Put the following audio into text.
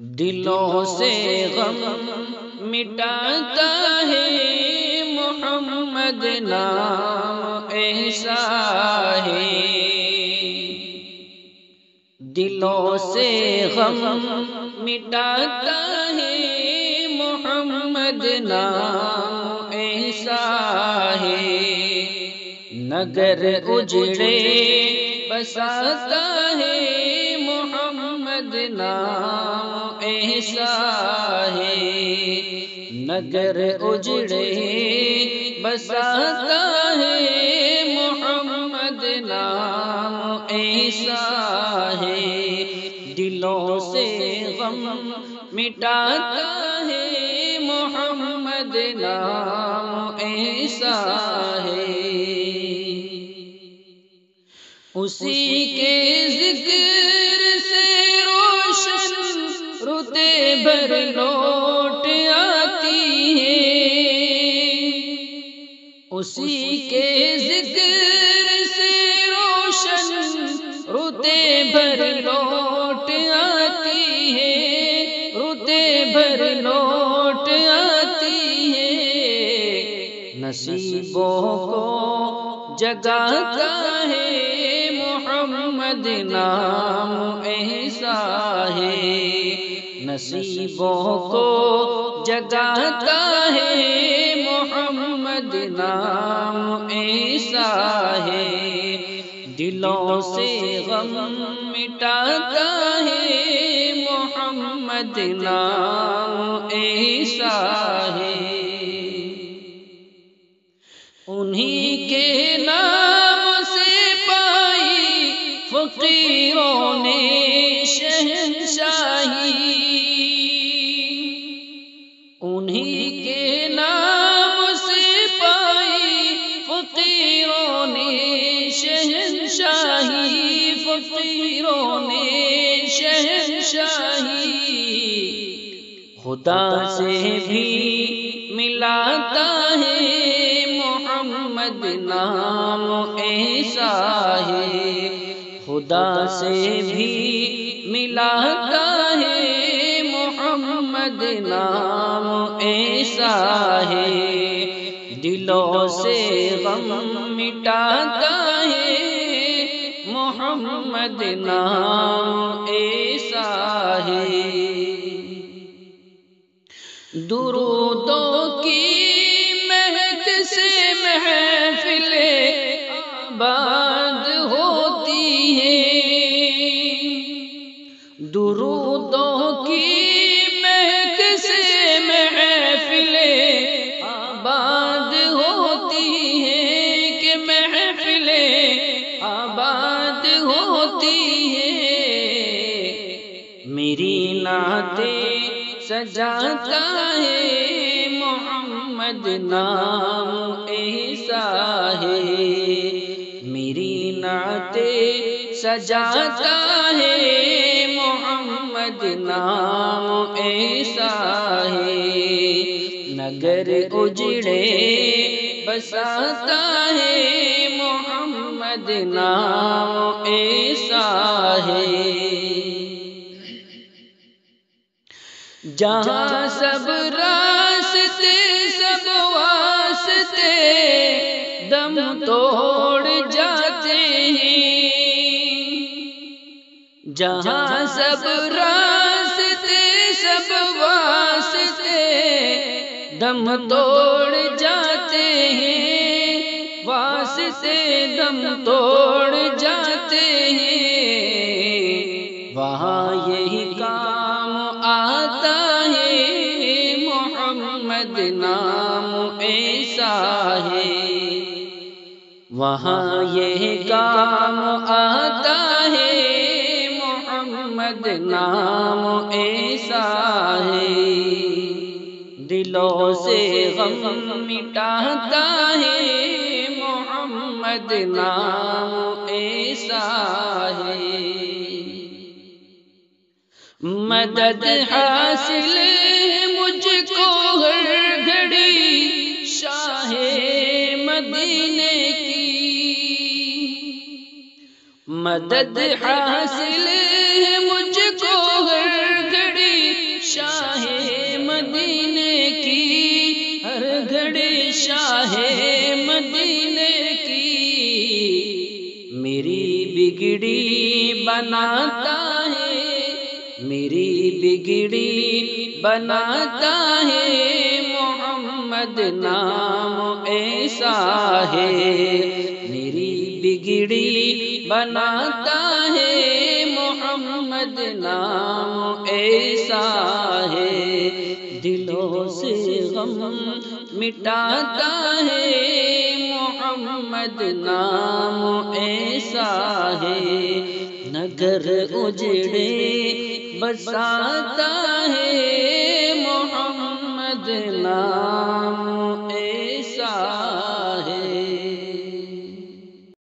دلوں سے غم مٹاتا ہے محمد نام ایسا ہے۔ دلوں سے غم مٹاتا ہے محمد نام ایسا ہے۔ نگر اجڑے بساتا ہے محمد نام ایسا ہے۔ نگر اجڑے بساتا ہے محمد نام ایسا ہے۔ دلوں سے غم مٹاتا ہے محمد نام ایسا ہے۔ اسی کے ذکر سے روشن رتے بھر لوٹ آتی ہے۔ اسی کے ذکر سے روشن رتے بھر لوٹ آتی ہے، رتے بھر لوٹ آتی ہے۔ نصیبوں کو جگاتا ہے محمد نام ایسا ہے۔ نصیبوں کو جگاتا ہے محمد نام ایسا ہے۔ دلوں سے غم مٹاتا ہے محمد نام ایسا ہے۔ انہی کے نام سے پائی فقیروں نے شہنشاہی۔ انہی کے نام سے پائی فقیروں نے شہنشاہی، فقیروں نے شہنشاہی۔ خدا سے بھی ملاتا ہے محمد نام ایسا ہے۔ خدا سے بھی ملاتا ہے محمد نام ایسا ہے۔ دلوں سے غم مٹاتا ہے محمد نام ایسا ہے۔ درودوں کی مہک سے محفلیں آباد ہوتی ہیں۔ درودوں کی مہک سے محفلیں آباد ہوتی ہیں، کہ محفلیں آباد ہوتی ہیں۔ میری نعتیں سجاتا ہے محمد نام ایسا ہے۔ میری نعتیں سجاتا ہے محمد نام ایسا ہے۔ نگر اجڑے بساتا ہے محمد نام ایسا ہے۔ جہاں سب راستے سب واسطے دم توڑ جاتے ہیں۔ جہاں سب راستے سب واسطے دم توڑ جاتے ہیں، واسطے دم توڑ جاتے ہیں۔ وہاں یہی کام آتا ہے محمد نام ایسا ہے۔ وہاں یہ کام آتا ہے محمد نام ایسا ہے۔ دلوں سے غم مٹاتا ہے محمد نام ایسا ہے۔ مدد حاصل مجھ کو ہر گھڑی شاہ مدینے کی۔ مدد حاصل مجھ کو ہر گھڑی بگڑی بناتا ہے، میری بگڑی بناتا ہے، محمد نام ایسا ہے، میری بگڑی بناتا ہے، محمد نام ایسا ہے، دلوں سے غم مٹاتا ہے، محمد نام ایسا ہے، نگر اجڑے بساتا ہے، محمد نام